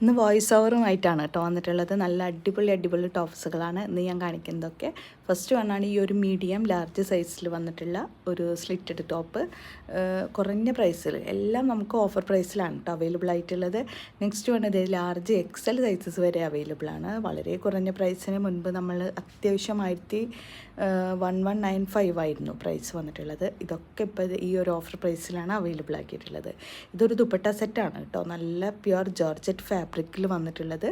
ഇന്ന് വോയിസ് ഓവറുമായിട്ടാണ് കേട്ടോ വന്നിട്ടുള്ളത്. നല്ല അടിപൊളി ടോപ്സുകളാണ് ഇന്ന് ഞാൻ കാണിക്കുന്നതൊക്കെ. ഫസ്റ്റ് വണ്ണാണ് ഈ ഒരു മീഡിയം ലാർജ് സൈസിൽ വന്നിട്ടുള്ള ഒരു സ്ലിറ്റഡ് ടോപ്പ്. കുറഞ്ഞ പ്രൈസിൽ എല്ലാം നമുക്ക് ഓഫർ പ്രൈസിലാണ് കേട്ടോ അവൈലബിൾ ആയിട്ടുള്ളത്. നെക്സ്റ്റ് വന്നത് ലാർജ് എക്സൽ സൈസസ് വരെ അവൈലബിൾ ആണ്. വളരെ കുറഞ്ഞ പ്രൈസിന് മുൻപ് നമ്മൾ അത്യാവശ്യം 1195 ആയിരുന്നു പ്രൈസ് വന്നിട്ടുള്ളത്. ഇതൊക്കെ ഇപ്പോൾ ഈ ഒരു ഓഫർ പ്രൈസിലാണ് അവൈലബിൾ ആക്കിയിട്ടുള്ളത്. ഇതൊരു ദുപ്പട്ട സെറ്റാണ് കേട്ടോ. നല്ല പ്യുവർ ജോർജറ്റ് ഫാബ്രിക്കിൽ വന്നിട്ടുള്ളത്.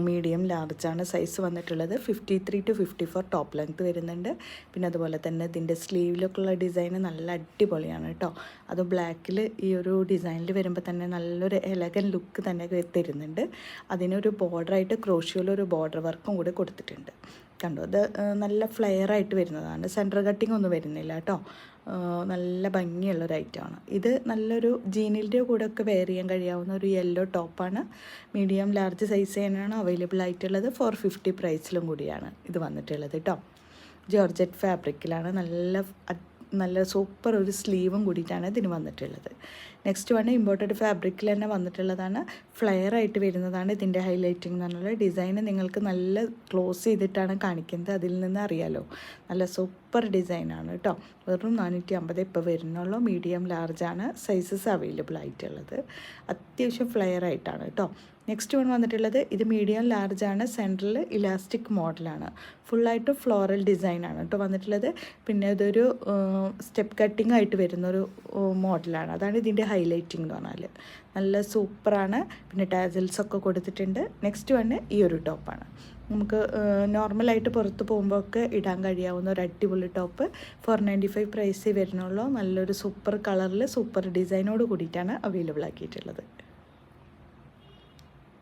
മീഡിയം ലാർജാണ് സൈസ് വന്നിട്ടുള്ളത്. 53 to 54 ടോപ്പ് ലെങ്ത് വരുന്നുണ്ട്. പിന്നെ അതുപോലെ തന്നെ ഇതിൻ്റെ സ്ലീവിലൊക്കെയുള്ള ഡിസൈൻ നല്ല അടിപൊളിയാണ് കേട്ടോ. അത് ബ്ലാക്കിൽ ഈ ഒരു ഡിസൈനിൽ വരുമ്പോൾ തന്നെ നല്ലൊരു എലഗൻ ലുക്ക് തന്നെ തരുന്നുണ്ട്. അതിനൊരു ബോർഡറായിട്ട് ക്രോഷ്യോയിലൊരു ബോർഡർ വർക്കും കൂടി കൊടുത്തിട്ടുണ്ട്. കണ്ടോ, ഇത് നല്ല ഫ്ലെയർ ആയിട്ട് വരുന്നതാണ്. സെൻറ്റർ കട്ടിങ് ഒന്നും വരുന്നില്ല കേട്ടോ. നല്ല ഭംഗിയുള്ളൊരു ഐറ്റമാണ് ഇത്. നല്ലൊരു ജീനിൻ്റെ കൂടെ ഒക്കെ വെയർ ചെയ്യാൻ കഴിയാവുന്ന ഒരു യെല്ലോ ടോപ്പാണ്. മീഡിയം ലാർജ് സൈസ് തന്നെയാണ് അവൈലബിൾ ആയിട്ടുള്ളത്. 450 പ്രൈസിലും കൂടിയാണ് ഇത് വന്നിട്ടുള്ളത് കേട്ടോ. ജോർജറ്റ് ഫാബ്രിക്കിലാണ്. നല്ല സൂപ്പർ ഒരു സ്ലീവും കൂടിയിട്ടാണ് ഇതിന് വന്നിട്ടുള്ളത്. നെക്സ്റ്റ് വൺ ഇമ്പോർട്ടഡ് ഫാബ്രിക്കിൽ തന്നെ വന്നിട്ടുള്ളതാണ്. ഫ്ലെയർ ആയിട്ട് വരുന്നതാണ് ഇതിൻ്റെ ഹൈലൈറ്റിംഗ് എന്ന് പറഞ്ഞാൽ. ഡിസൈന് നിങ്ങൾക്ക് നല്ല ക്ലോസ് ചെയ്തിട്ടാണ് കാണിക്കുന്നത്, അതിൽ നിന്ന് അറിയാലോ. നല്ല സൂപ്പർ ഡിസൈനാണ് കേട്ടോ. വെറും 450 ഇപ്പോൾ വരുന്നുള്ളൂ. മീഡിയം ലാർജാണ് സൈസസ് അവൈലബിൾ ആയിട്ടുള്ളത്. അത്യാവശ്യം ഫ്ലെയർ ആയിട്ടാണ് കേട്ടോ. നെക്സ്റ്റ് വൺ വന്നിട്ടുള്ളത് ഇത് മീഡിയം ലാർജാണ്. സെൻട്രൽ ഇലാസ്റ്റിക് മോഡലാണ്. ഫുള്ളായിട്ട് ഫ്ലോറൽ ഡിസൈനാണ് കേട്ടോ വന്നിട്ടുള്ളത്. പിന്നെ ഇതൊരു സ്റ്റെപ്പ് കട്ടിങ് ആയിട്ട് വരുന്നൊരു മോഡലാണ്. അതാണ് ഇതിൻ്റെ ഹൈലൈറ്റിംഗ് എന്ന് പറഞ്ഞാൽ. നല്ല സൂപ്പറാണ്. പിന്നെ ടാസൽസൊക്കെ കൊടുത്തിട്ടുണ്ട്. നെക്സ്റ്റ് വണ് ഈ ഒരു ടോപ്പാണ്. നമുക്ക് നോർമലായിട്ട് പുറത്ത് പോകുമ്പോഴൊക്കെ ഇടാൻ കഴിയാവുന്ന ഒരു അടിപൊളി ടോപ്പ്. 495 പ്രൈസ് വരുന്നുള്ളൂ. നല്ലൊരു സൂപ്പർ കളറിൽ സൂപ്പർ ഡിസൈനോട് കൂടിയിട്ടാണ് അവൈലബിൾ ആക്കിയിട്ടുള്ളത്.